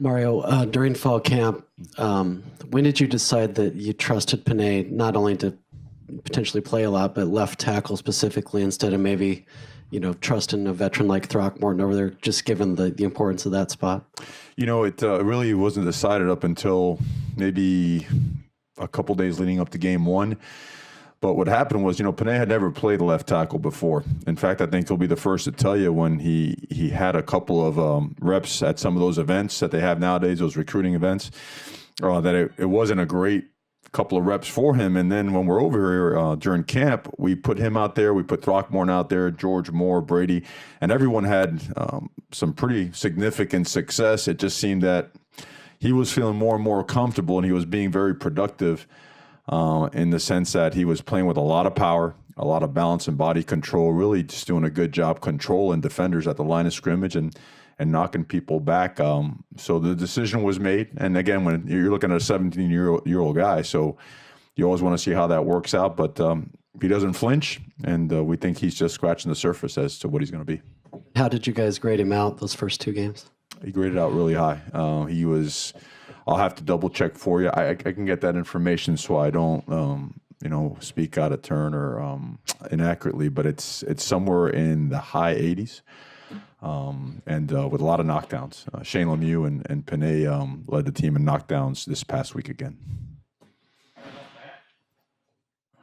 Mario, during fall camp, when did you decide that you trusted Panay not only to potentially play a lot, but left tackle specifically instead of maybe, trusting a veteran like Throckmorton over there, just given the importance of that spot? It really wasn't decided up until maybe a couple days leading up to game one. But what happened was, Panay had never played left tackle before. In fact, I think he'll be the first to tell you when he had a couple of reps at some of those events that they have nowadays, those recruiting events, that it wasn't a great couple of reps for him. And then when we're over here during camp, we put him out there. We put Throckmorton out there, George Moore, Brady, and everyone had some pretty significant success. It just seemed that he was feeling more and more comfortable, and he was being very productive in the sense that he was playing with a lot of power, a lot of balance and body control, really just doing a good job controlling defenders at the line of scrimmage and knocking people back. So the decision was made. And again, when you're looking at a 17-year-old guy, so you always want to see how that works out. But he doesn't flinch, and we think he's just scratching the surface as to what he's going to be. How did you guys grade him out those first two games? He graded out really high. He was... I'll have to double check for you. I can get that information so I don't, speak out of turn or inaccurately. But it's somewhere in the high 80s, and with a lot of knockdowns. Shane Lemieux and Panay led the team in knockdowns this past week again.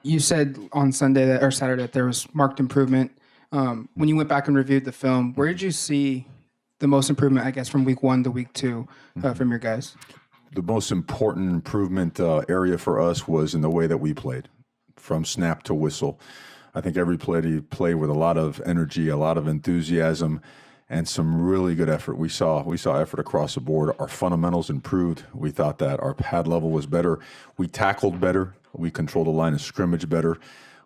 You said on Saturday that there was marked improvement. When you went back and reviewed the film, where did you see the most improvement, I guess, from week 1 to week 2 from your guys? The most important improvement area for us was in the way that we played, from snap to whistle. I think every play played with a lot of energy, a lot of enthusiasm, and some really good effort. We saw effort across the board. Our fundamentals improved. We thought that our pad level was better. We tackled better. We controlled the line of scrimmage better.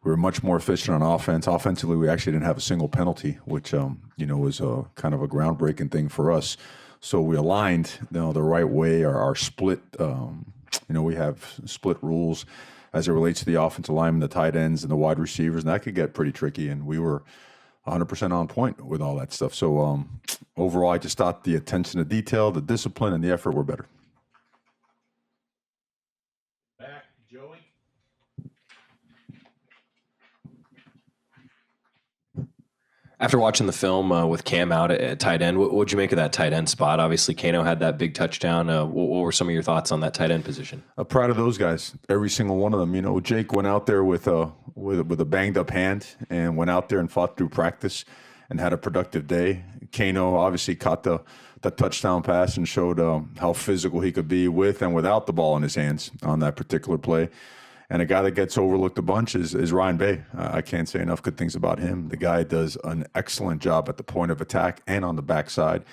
We were much more efficient on offense. Offensively, we actually didn't have a single penalty, which was kind of a groundbreaking thing for us. So we aligned, the right way. Our split, we have split rules as it relates to the offensive linemen, the tight ends, and the wide receivers, and that could get pretty tricky. And we were 100% on point with all that stuff. So overall, I just thought the attention to detail, the discipline, and the effort were better. Back, Joey. After watching the film with Cam out at tight end, what would you make of that tight end spot? Obviously, Kano had that big touchdown. What were some of your thoughts on that tight end position? Proud of those guys, every single one of them. Jake went out there with a banged up hand and went out there and fought through practice and had a productive day. Kano obviously caught the touchdown pass and showed how physical he could be with and without the ball in his hands on that particular play. And a guy that gets overlooked a bunch is Ryan Bay. I can't say enough good things about him. The guy does an excellent job at the point of attack and on the backside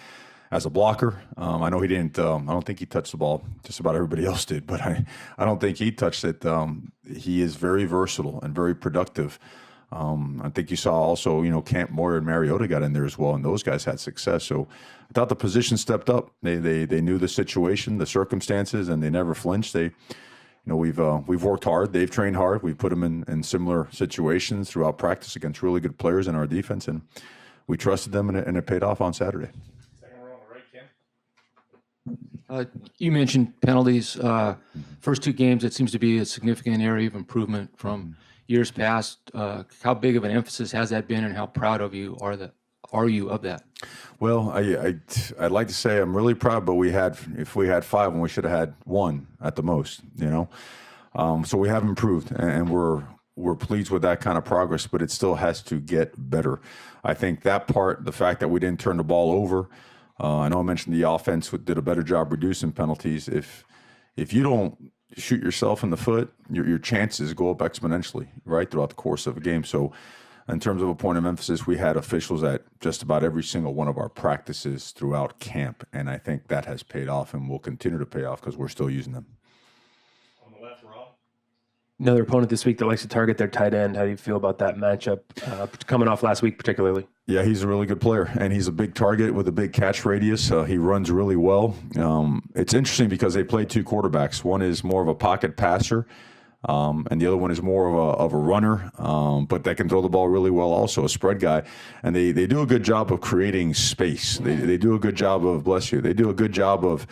as a blocker. I know he didn't. I don't think he touched the ball. Just about everybody else did, but I don't think he touched it. He is very versatile and very productive. I think you saw also, Camp Moyer and Mariota got in there as well, and those guys had success. So I thought the position stepped up. They knew the situation, the circumstances, and they never flinched. We've worked hard. They've trained hard. We've put them in similar situations throughout practice against really good players in our defense, and we trusted them, and it paid off on Saturday. Second row on the right, Ken. You mentioned penalties. First two games, it seems to be a significant area of improvement from years past. How big of an emphasis has that been, and how proud of you are you of that? Well, I'd like to say I'm really proud, but if we had 5, and we should have had 1 at the most, So we have improved, and we're pleased with that kind of progress, but it still has to get better. I think that part, the fact that we didn't turn the ball over, I know I mentioned the offense did a better job reducing penalties. If you don't shoot yourself in the foot, your chances go up exponentially, right, throughout the course of a game. So in terms of a point of emphasis, we had officials at just about every single one of our practices throughout camp, and I think that has paid off and will continue to pay off because we're still using them. On the left, Rob. Another opponent this week that likes to target their tight end. How do you feel about that matchup coming off last week particularly? Yeah, he's a really good player, and he's a big target with a big catch radius. He runs really well. It's interesting because they play 2 quarterbacks. One is more of a pocket passer, And the other one is more of a runner, but that can throw the ball really well also, a spread guy. And they do a good job of creating space. They do a good job of, bless you, they do a good job of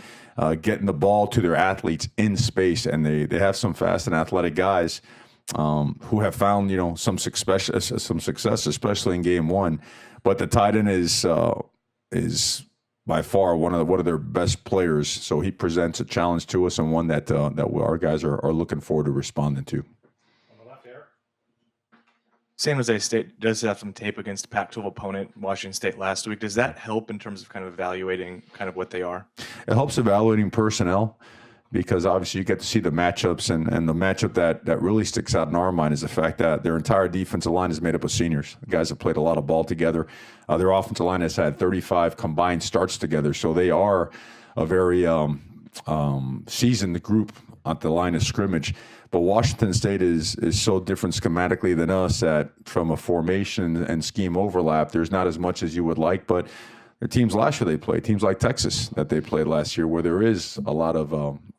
getting the ball to their athletes in space. And they have some fast and athletic guys who have found, some success, especially in game one. But the tight end is by far one of their best players. So he presents a challenge to us, and one that our guys are looking forward to responding to. On the left, Eric. San Jose State does have some tape against a Pac-12 opponent, Washington State last week. Does that help in terms of kind of evaluating kind of what they are? It helps evaluating personnel, because obviously you get to see the matchups, and the matchup that really sticks out in our mind is the fact that their entire defensive line is made up of seniors, guys that played a lot of ball together. Their offensive line has had 35 combined starts together, so they are a very seasoned group at the line of scrimmage. But Washington State is so different schematically than us that from a formation and scheme overlap, there's not as much as you would like, but their teams last year they played, teams like Texas that they played last year, where there is a lot of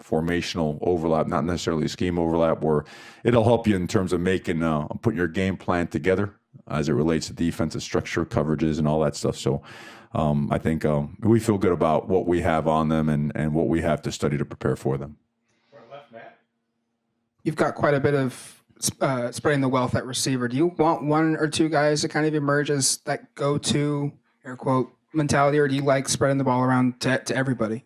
formational overlap, not necessarily scheme overlap, where it'll help you in terms of putting your game plan together as it relates to defensive structure, coverages, and all that stuff. So I think we feel good about what we have on them and what we have to study to prepare for them. On the left, Matt. You've got quite a bit of spreading the wealth at receiver. Do you want one or two guys to kind of emerge as that go-to, air quote, mentality, or do you like spreading the ball around to everybody?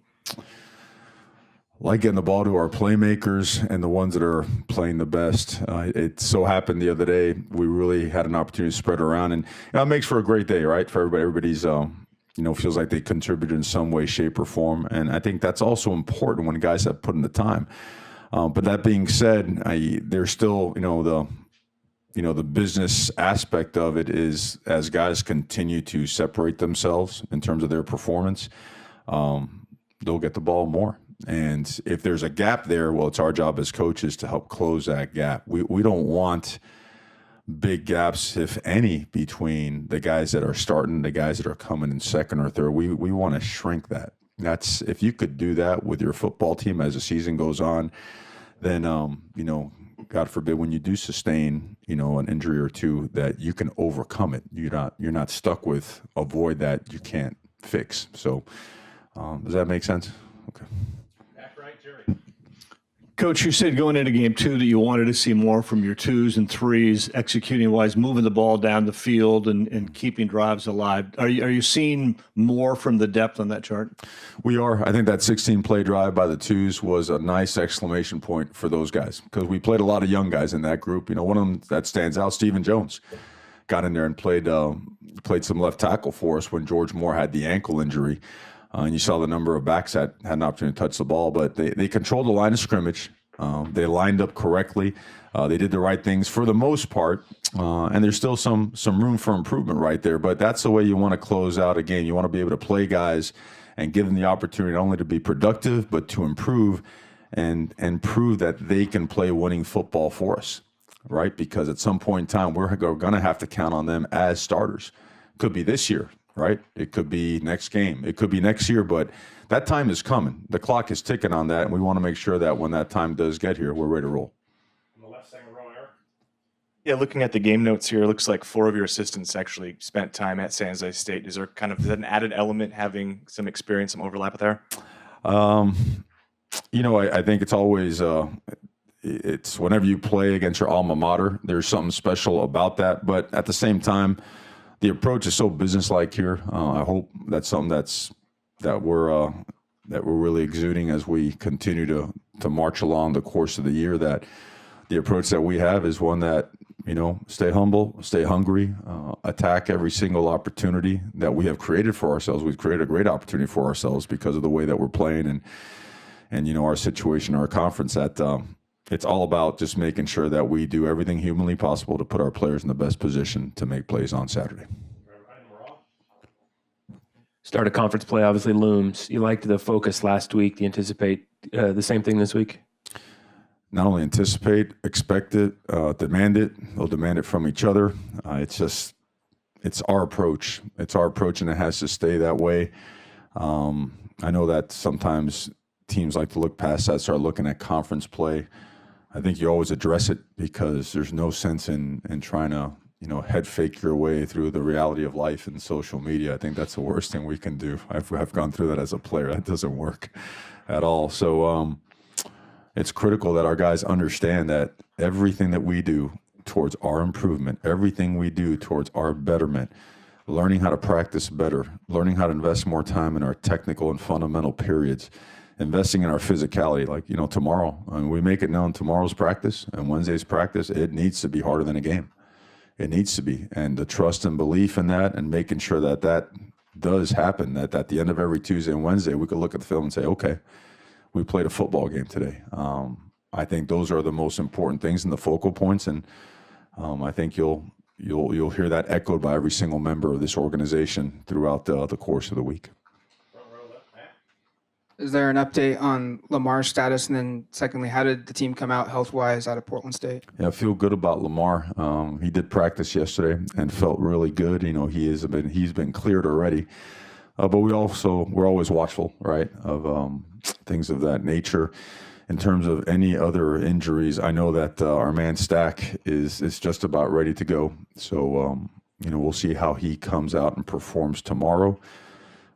Like getting the ball to our playmakers and the ones that are playing the best. It so happened the other day we really had an opportunity to spread around, and it makes for a great day, right? For everybody. Everybody's feels like they contributed in some way, shape, or form, and I think that's also important when guys have put in the time. But that being said, there's still the business aspect of it is, as guys continue to separate themselves in terms of their performance, they'll get the ball more. And if there's a gap there, well, it's our job as coaches to help close that gap. We don't want big gaps, if any, between the guys that are starting, the guys that are coming in second or third. We want to shrink that. That's, if you could do that with your football team as the season goes on, then God forbid, when you do sustain, an injury or two, that you can overcome it. You're not stuck with a void that you can't fix. So, does that make sense? Okay. Back right, Jerry. Coach, you said going into game two that you wanted to see more from your twos and threes, executing wise, moving the ball down the field and keeping drives alive. Are you seeing more from the depth on that chart? We are. I think that 16-play drive by the twos was a nice exclamation point for those guys, because we played a lot of young guys in that group. One of them that stands out, Stephen Jones, got in there and played some left tackle for us when George Moore had the ankle injury. And you saw the number of backs that had an opportunity to touch the ball, but they controlled the line of scrimmage. They lined up correctly. They did the right things for the most part, and there's still some room for improvement right there. But that's the way you want to close out a game. You want to be able to play guys and give them the opportunity not only to be productive, but to improve and prove that they can play winning football for us, right? Because at some point in time, we're going to have to count on them as starters. Could be this year, right? It could be next game. It could be next year, but that time is coming. The clock is ticking on that, and we want to make sure that when that time does get here, we're ready to roll. On the left, second row, Eric. Yeah, looking at the game notes here, it looks like 4 of your assistants actually spent time at San Jose State. Is that an added element, having some experience, some overlap there? I think it's always it's whenever you play against your alma mater, there's something special about that. But at the same time, the approach is so businesslike here. I hope that's something that we're really exuding as we continue to march along the course of the year. That the approach that we have is one that, stay humble, stay hungry, attack every single opportunity that we have created for ourselves. We've created a great opportunity for ourselves because of the way that we're playing and our situation, our conference. That it's all about just making sure that we do everything humanly possible to put our players in the best position to make plays on Saturday. Start of conference play obviously looms. You liked the focus last week. Do you anticipate the same thing this week? Not only anticipate, expect it, demand it. They'll demand it from each other. It's our approach. It's our approach, and it has to stay that way. I know that sometimes teams like to look past that, start looking at conference play. I think you always address it because there's no sense in trying to, head fake your way through the reality of life and social media. I think that's the worst thing we can do. I've gone through that as a player. That doesn't work at all. So it's critical that our guys understand that everything that we do towards our improvement, everything we do towards our betterment, learning how to practice better, learning how to invest more time in our technical and fundamental periods, investing in our physicality. Like, tomorrow, we make it known tomorrow's practice and Wednesday's practice, it needs to be harder than a game. It needs to be. And the trust and belief in that and making sure that that does happen, that at the end of every Tuesday and Wednesday, we could look at the film and say, okay, we played a football game today. I think those are the most important things and the focal points. And I think you'll hear that echoed by every single member of this organization throughout the course of the week. Front row left, Matt. Is there an update on Lamar's status? And then secondly, how did the team come out health-wise out of Portland State? Yeah, I feel good about Lamar. He did practice yesterday and felt really good. He's been cleared already. But we're always watchful, right, of things of that nature. In terms of any other injuries, I know that our man Stack is just about ready to go. So, we'll see how he comes out and performs tomorrow.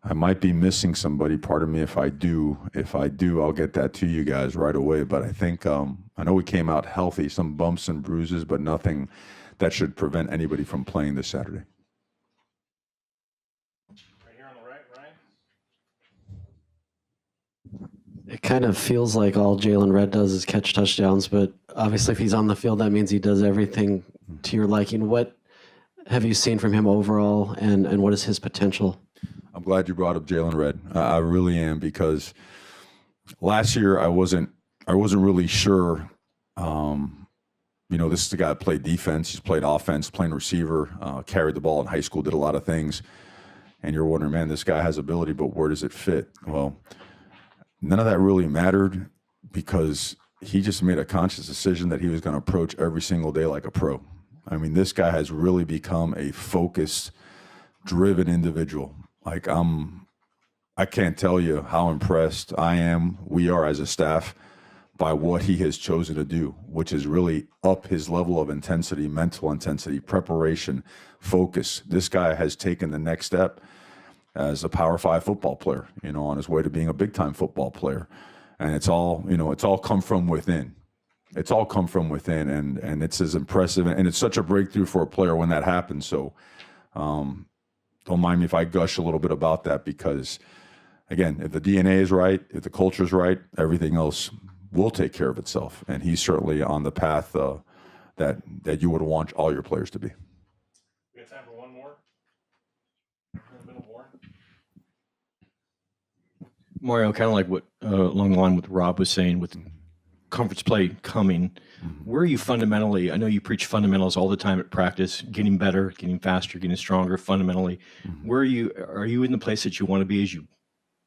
I might be missing somebody. Pardon me if I do. If I do, I'll get that to you guys right away. But I think I know we came out healthy, some bumps and bruises, but nothing that should prevent anybody from playing this Saturday. Right here on the right, Ryan. It kind of feels like all Jalen Redd does is catch touchdowns, but obviously if he's on the field, that means he does everything to your liking. What have you seen from him overall, and what is his potential? I'm glad you brought up Jalen Redd. I really am, because last year I wasn't really sure. This is the guy that played defense. He's played offense, playing receiver, carried the ball in high school, did a lot of things. And you're wondering, man, this guy has ability, but where does it fit? Well, none of that really mattered, because he just made a conscious decision that he was going to approach every single day like a pro. I mean, this guy has really become a focused, driven individual. Like, I can't tell you how impressed we are as a staff by what he has chosen to do, which is really up his level of intensity, mental intensity, preparation, focus. This guy has taken the next step as a Power 5 football player, on his way to being a big-time football player. And it's all come from within. It's all come from within, and it's as impressive, and it's such a breakthrough for a player when that happens. So don't mind me if I gush a little bit about that, because, again, if the DNA is right, if the culture is right, everything else will take care of itself. And he's certainly on the path that you would want all your players to be. We have time for one more. In the middle, Warren. Mario, kind of like what along the line with Rob was saying, with conference play coming, where are you fundamentally? I know you preach fundamentals all the time at practice, getting better, getting faster, getting stronger fundamentally. Where are you? Are you in the place that you want to be as you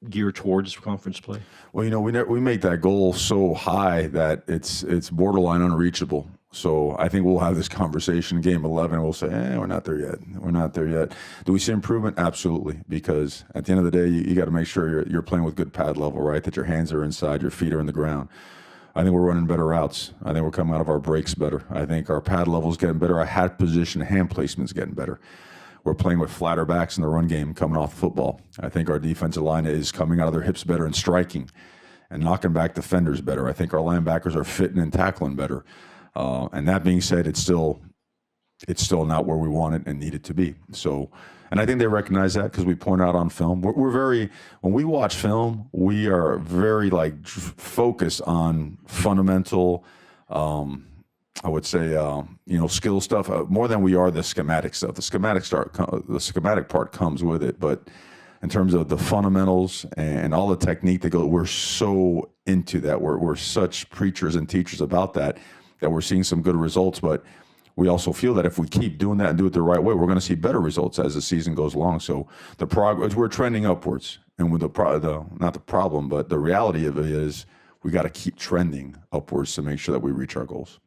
gear towards conference play? Well, we make that goal so high that it's borderline unreachable. So I think we'll have this conversation game 11. We'll say, we're not there yet. We're not there yet. Do we see improvement? Absolutely. Because at the end of the day, you got to make sure you're playing with good pad level, right? That your hands are inside, your feet are in the ground. I think we're running better routes. I think we're coming out of our breaks better. I think our pad level is getting better. Our hat position, hand placement is getting better. We're playing with flatter backs in the run game coming off the football. I think our defensive line is coming out of their hips better and striking and knocking back defenders better. I think our linebackers are fitting and tackling better. And that being said, it's still not where we want it and need it to be. So, and I think they recognize that, because we point out on film. We're very, when we watch film, we are very focused on fundamental, I would say, skill stuff more than we are the schematic stuff. The schematic part comes with it, but in terms of the fundamentals and all the technique that go, we're so into that. We're such preachers and teachers about that we're seeing some good results. But we also feel that if we keep doing that and do it the right way, we're going to see better results as the season goes along. So the progress, we're trending upwards, and with not the problem, but the reality of it is we got to keep trending upwards to make sure that we reach our goals.